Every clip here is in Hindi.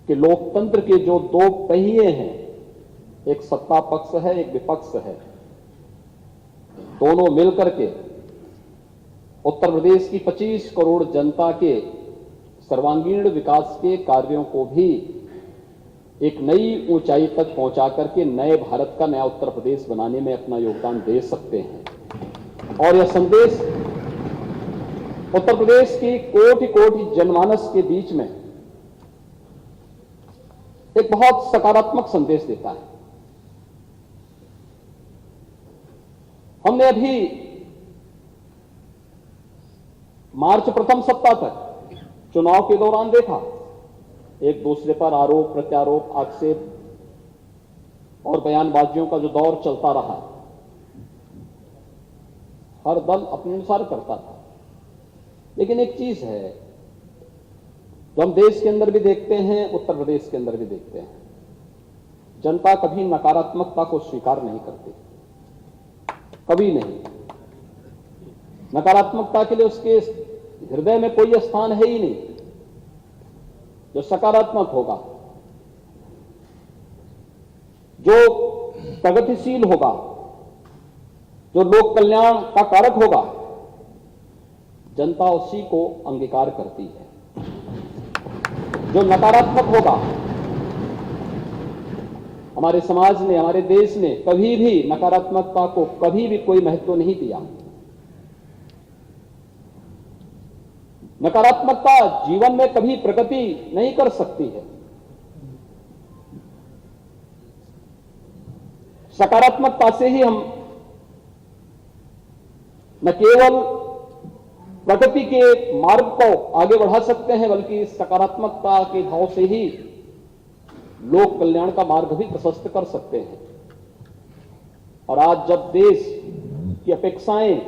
कि लोकतंत्र के जो दो पहिए हैं, एक सत्ता पक्ष है, एक विपक्ष है, दोनों मिलकर के उत्तर प्रदेश की 25 करोड़ जनता के सर्वांगीण विकास के कार्यों को भी एक नई ऊंचाई तक पहुंचा करके नए भारत का, नया उत्तर प्रदेश बनाने में अपना योगदान दे सकते हैं। और यह संदेश उत्तर प्रदेश की कोटि कोटि जनमानस के बीच में एक बहुत सकारात्मक संदेश देता है। हमने अभी मार्च प्रथम सप्ताह तक चुनाव के दौरान देखा, एक दूसरे पर आरोप प्रत्यारोप, आक्षेप और बयानबाजियों का जो दौर चलता रहा, हर दल अपने अनुसार करता था। लेकिन एक चीज है जो हम देश के अंदर भी देखते हैं, उत्तर प्रदेश के अंदर भी देखते हैं, जनता कभी नकारात्मकता को स्वीकार नहीं करती, कभी नहीं। नकारात्मकता के लिए उसके हृदय में कोई स्थान है ही नहीं। जो सकारात्मक होगा, जो प्रगतिशील होगा, जो लोक कल्याण का कारक होगा, जनता उसी को अंगीकार करती है। जो नकारात्मक होगा, हमारे समाज ने, हमारे देश ने कभी भी नकारात्मकता को कभी भी कोई महत्व नहीं दिया। नकारात्मकता जीवन में कभी प्रगति नहीं कर सकती है। सकारात्मकता से ही हम न केवल प्रगति के मार्ग को आगे बढ़ा सकते हैं, बल्कि सकारात्मकता के भाव से ही लोक कल्याण का मार्ग भी प्रशस्त कर सकते हैं। और आज जब देश की अपेक्षाएं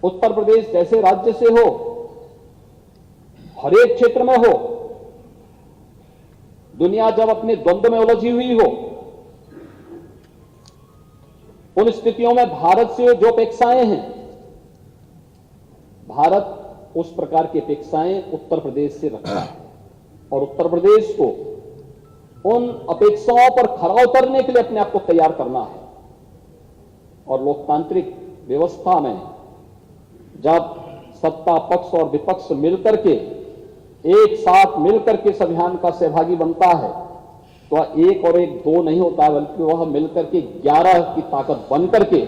उत्तर प्रदेश जैसे राज्य से हो, हर एक क्षेत्र में हो, दुनिया जब अपने द्वंद्व में उलझी हुई हो, उन स्थितियों में भारत से जो अपेक्षाएं हैं, भारत उस प्रकार की अपेक्षाएं उत्तर प्रदेश से रखता है और उत्तर प्रदेश को उन अपेक्षाओं पर खरा उतरने के लिए अपने आप को तैयार करना है। और लोकतांत्रिक व्यवस्था में जब सत्ता पक्ष और विपक्ष मिलकर के एक साथ मिलकर के इस अभियान का सहभागी बनता है, तो एक और एक दो नहीं होता, बल्कि वह मिलकर के 11 की ताकत बनकर के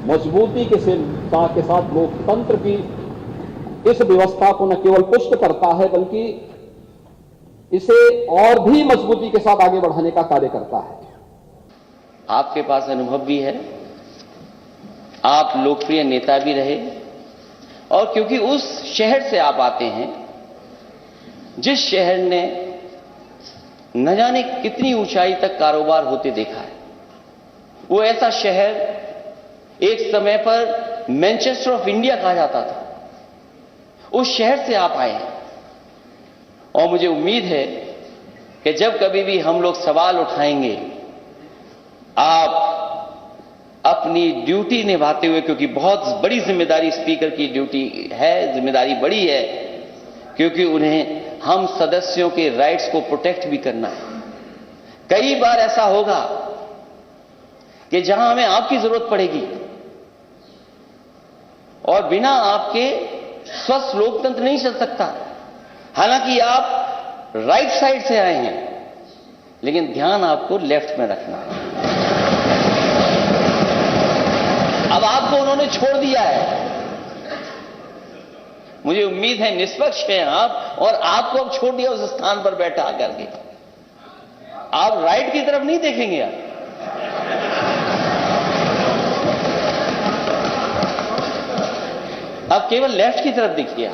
मजबूती के साथ लोकतंत्र की इस व्यवस्था को न केवल पुष्ट करता है, बल्कि इसे और भी मजबूती के साथ आगे बढ़ाने का कार्य करता है। आपके पास अनुभव भी है, आप लोकप्रिय नेता भी रहे, और क्योंकि उस शहर से आप आते हैं जिस शहर ने न जाने कितनी ऊंचाई तक कारोबार होते देखा है, वो ऐसा शहर एक समय पर मैनचेस्टर ऑफ इंडिया कहा जाता था, उस शहर से आप आए हैं। और मुझे उम्मीद है कि जब कभी भी हम लोग सवाल उठाएंगे, आप अपनी ड्यूटी निभाते हुए, क्योंकि बहुत बड़ी जिम्मेदारी स्पीकर की ड्यूटी है, जिम्मेदारी बड़ी है, क्योंकि उन्हें हम सदस्यों के राइट्स को प्रोटेक्ट भी करना है। कई बार ऐसा होगा कि जहां हमें आपकी जरूरत पड़ेगी और बिना आपके स्वस्थ लोकतंत्र नहीं चल सकता। हालांकि आप राइट साइड से आए हैं, लेकिन ध्यान आपको लेफ्ट में रखना है। अब आपको उन्होंने छोड़ दिया है, मुझे उम्मीद है निष्पक्ष हैं आप, और आपको अब छोड़ दिया उस स्थान पर बैठा करके। आप राइट की तरफ नहीं देखेंगे, आप केवल लेफ्ट की तरफ देखिए।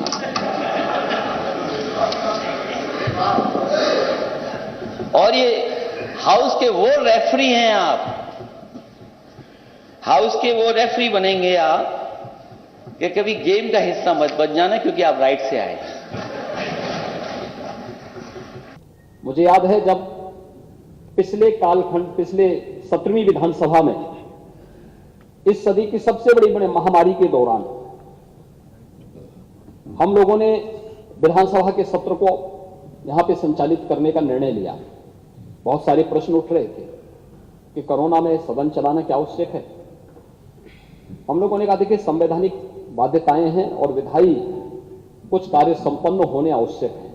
और ये हाउस के वो रेफरी हैं, आप हाउस के वो रेफरी बनेंगे आप कि कभी गेम का हिस्सा मत बन जाना, क्योंकि आप राइट से आए। मुझे याद है जब पिछले कालखंड, पिछले 17वीं विधानसभा में इस सदी की सबसे बड़ी महामारी के दौरान हम लोगों ने विधानसभा के सत्र को यहां पे संचालित करने का निर्णय लिया। बहुत सारे प्रश्न उठ रहे थे कि कोरोना में सदन चलाना क्या आवश्यक है। हम लोगों ने कहा देखिए संवैधानिक बाध्यताएं हैं और विधायी कुछ कार्य संपन्न होने आवश्यक है,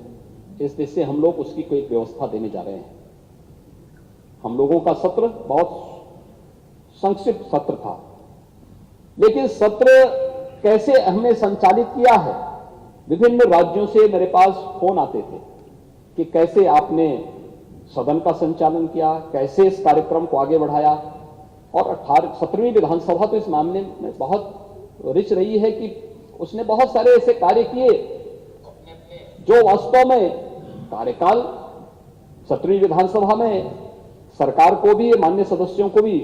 इस से हम लोग उसकी कोई व्यवस्था देने जा रहे हैं। हम लोगों का सत्र बहुत संक्षिप्त सत्र था, लेकिन सत्र कैसे हमने संचालित किया है, विभिन्न राज्यों से मेरे पास फोन आते थे कि कैसे आपने सदन का संचालन किया, कैसे इस कार्यक्रम को आगे बढ़ाया। और 17वीं विधानसभा तो इस मामले में बहुत रिच रही है कि उसने बहुत सारे ऐसे कार्य किए जो वास्तव में कार्यकाल 17वीं विधानसभा में सरकार को भी, माननीय सदस्यों को भी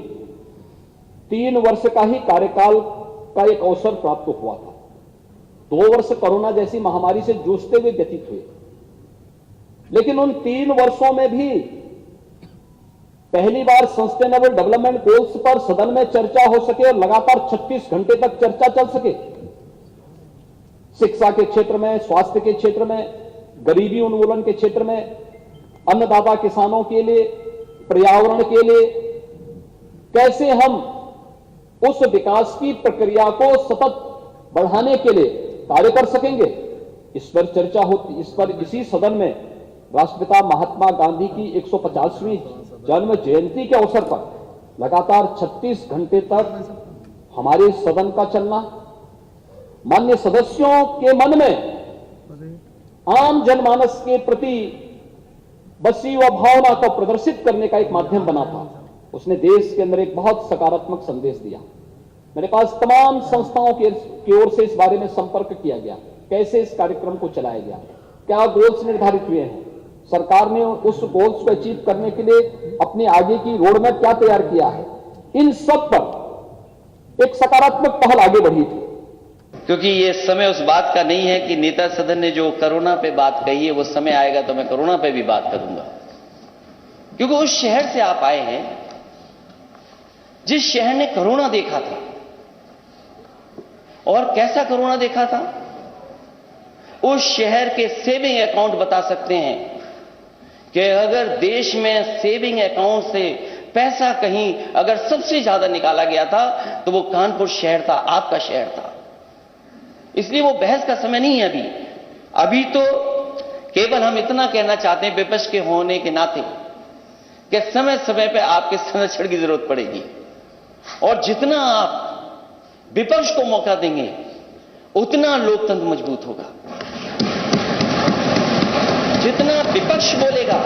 3 वर्ष का ही कार्यकाल का एक अवसर प्राप्त हुआ था। 2 वर्ष कोरोना जैसी महामारी से जूझते हुए व्यतीत हुए, लेकिन उन 3 वर्षों में भी पहली बार सस्टेनेबल डेवलपमेंट गोल्स पर सदन में चर्चा हो सके और लगातार 36 घंटे तक चर्चा चल सके। शिक्षा के क्षेत्र में, स्वास्थ्य के क्षेत्र में, गरीबी उन्मूलन के क्षेत्र में, अन्नदाता किसानों के लिए, पर्यावरण के लिए कैसे हम उस विकास की प्रक्रिया को सतत बढ़ाने के लिए कार्य कर सकेंगे, इस पर चर्चा होती। इस पर इसी सदन में राष्ट्रपिता महात्मा गांधी की 150वीं जन्म जयंती के अवसर पर लगातार 36 घंटे तक हमारे सदन का चलना माननीय सदस्यों के मन में आम जनमानस के प्रति बसी व भावना को प्रदर्शित करने का एक माध्यम बना था। उसने देश के अंदर एक बहुत सकारात्मक संदेश दिया। मेरे पास तमाम संस्थाओं की ओर से इस बारे में संपर्क किया गया, कैसे इस कार्यक्रम को चलाया गया, क्या गोल्स निर्धारित हुए हैं, सरकार ने उस गोल्स को अचीव करने के लिए अपने आगे की रोड मैप क्या तैयार किया है। इन सब पर एक सकारात्मक पहल आगे बढ़ी थी। क्योंकि ये समय उस बात का नहीं है कि नेता सदन ने जो कोरोना पे बात कही है, वो समय आएगा तो मैं कोरोना पे भी बात करूंगा। क्योंकि उस शहर से आप आए हैं जिस शहर ने कोरोना देखा था, और कैसा कोरोना देखा था। उस शहर के सेविंग अकाउंट बता सकते हैं कि अगर देश में सेविंग अकाउंट से पैसा कहीं अगर सबसे ज्यादा निकाला गया था तो वो कानपुर शहर था, आपका शहर था। इसलिए वो बहस का समय नहीं है अभी तो केवल हम इतना कहना चाहते हैं विपक्ष के होने के नाते कि समय समय पर आपके संरक्षण की जरूरत पड़ेगी, और जितना आप विपक्ष को मौका देंगे उतना लोकतंत्र मजबूत होगा। जितना विपक्ष बोलेगा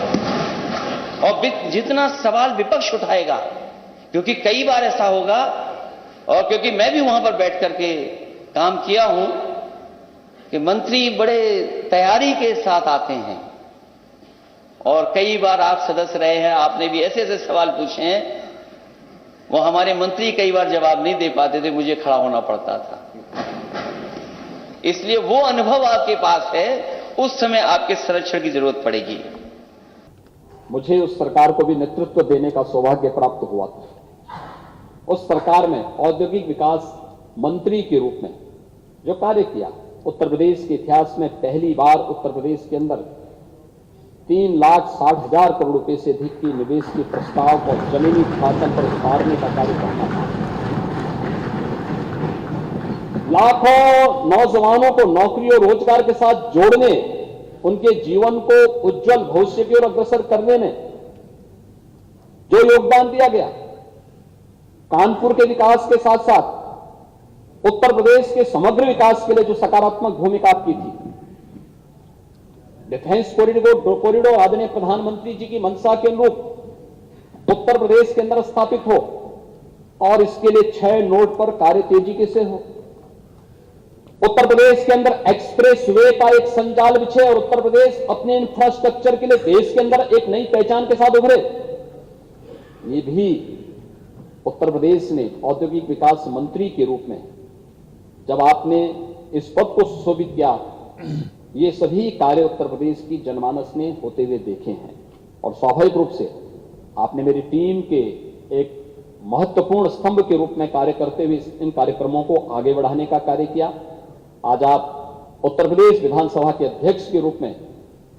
और जितना सवाल विपक्ष उठाएगा, क्योंकि कई बार ऐसा होगा, और क्योंकि मैं भी वहां पर बैठ करके काम किया हूं कि मंत्री बड़े तैयारी के साथ आते हैं, और कई बार आप सदस्य रहे हैं, आपने भी ऐसे ऐसे सवाल पूछे हैं, वो हमारे मंत्री कई बार जवाब नहीं दे पाते थे, मुझे खड़ा होना पड़ता था। इसलिए वो अनुभव आपके पास है, उस समय आपके संरक्षण की जरूरत पड़ेगी। मुझे उस सरकार को भी नेतृत्व देने का सौभाग्य प्राप्त हुआ था। उस सरकार में औद्योगिक विकास मंत्री के रूप में जो कार्य किया, उत्तर प्रदेश के इतिहास में पहली बार उत्तर प्रदेश के अंदर 3,60,000 करोड़ रुपए से अधिक की निवेश के प्रस्ताव को जमीनी शासन पर उतारने का कार्य करना था। लाखों नौजवानों को नौकरी और रोजगार के साथ जोड़ने, उनके जीवन को उज्जवल भविष्य की ओर अग्रसर करने में जो योगदान दिया गया, कानपुर के विकास के साथ साथ उत्तर प्रदेश के समग्र विकास के लिए जो सकारात्मक भूमिका आपकी थी, डिफेंस कॉरिडोर आदरणीय प्रधानमंत्री जी की मंशा के अनुरूप उत्तर प्रदेश के अंदर स्थापित हो, और इसके लिए 6 नोड पर कार्य तेजी से हो। उत्तर प्रदेश के अंदर एक्सप्रेस वे का एक संजाल बिछे और उत्तर प्रदेश अपने इंफ्रास्ट्रक्चर के लिए देश के अंदर एक नई पहचान के साथ उभरे। ये भी उत्तर प्रदेश ने औद्योगिक विकास मंत्री के रूप में जब आपने इस पद को सुशोभित किया, ये सभी कार्य उत्तर प्रदेश की जनमानस ने होते हुए देखे हैं, और स्वाभाविक रूप से आपने मेरी टीम के एक महत्वपूर्ण स्तंभ के रूप में कार्य करते हुए इन कार्यक्रमों को आगे बढ़ाने का कार्य किया। आज आप उत्तर प्रदेश विधानसभा के अध्यक्ष के रूप में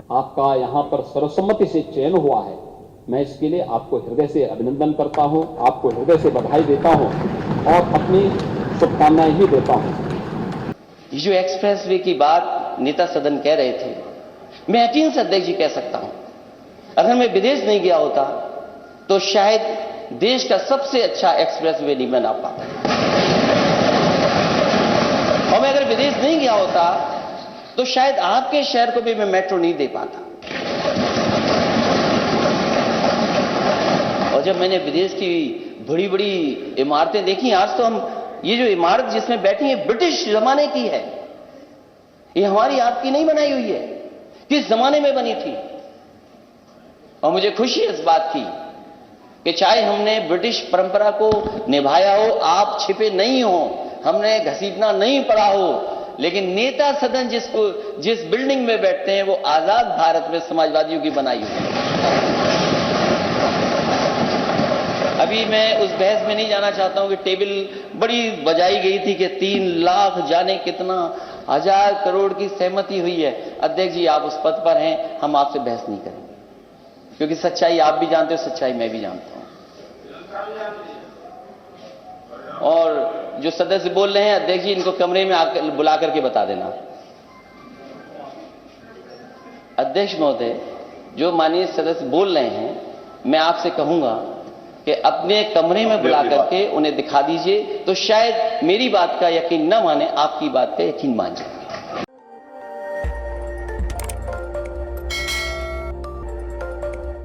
आपका यहां पर सर्वसम्मति से चयन हुआ है, मैं इसके लिए आपको हृदय से अभिनंदन करता हूं, आपको हृदय से बधाई देता हूं और अपनी शुभकामनाएं भी देता हूं। ये जो एक्सप्रेसवे की बात नेता सदन कह रहे थे, मैं यकीन से अध्यक्ष जी कह सकता हूं, अगर मैं विदेश नहीं गया होता तो शायद देश का सबसे अच्छा एक्सप्रेसवे नहीं बना पाता, और मैं अगर विदेश नहीं गया होता तो शायद आपके शहर को भी मैं मेट्रो नहीं दे पाता। और जब मैंने विदेश की बड़ी बड़ी इमारतें देखी, आज तो हम ये जो इमारत जिसमें बैठी है ब्रिटिश जमाने की है, ये हमारी आपकी नहीं बनाई हुई है, किस जमाने में बनी थी। और मुझे खुशी है इस बात की कि चाहे हमने ब्रिटिश परंपरा को निभाया हो, आप छिपे नहीं हो, हमने घसीटना नहीं पड़ा हो, लेकिन नेता सदन जिस बिल्डिंग में बैठते हैं वो आजाद भारत में समाजवादियों की बनाई हुई है। अभी मैं उस बहस में नहीं जाना चाहता हूं कि टेबल बड़ी बजाई गई थी कि 3 लाख जाने कितना 1000 करोड़ की सहमति हुई है। अध्यक्ष जी, आप उस पद पर हैं, हम आपसे बहस नहीं करेंगे, क्योंकि सच्चाई आप भी जानते हो, सच्चाई मैं भी जानता हूं। और जो सदस्य बोल रहे हैं, अध्यक्ष जी इनको कमरे में आकर बुला करके बता देना। अध्यक्ष महोदय, जो माननीय सदस्य बोल रहे हैं, मैं आपसे कहूंगा कि अपने कमरे में बुला करके उन्हें दिखा दीजिए, तो शायद मेरी बात का यकीन न माने, आपकी बात का यकीन मान जाए।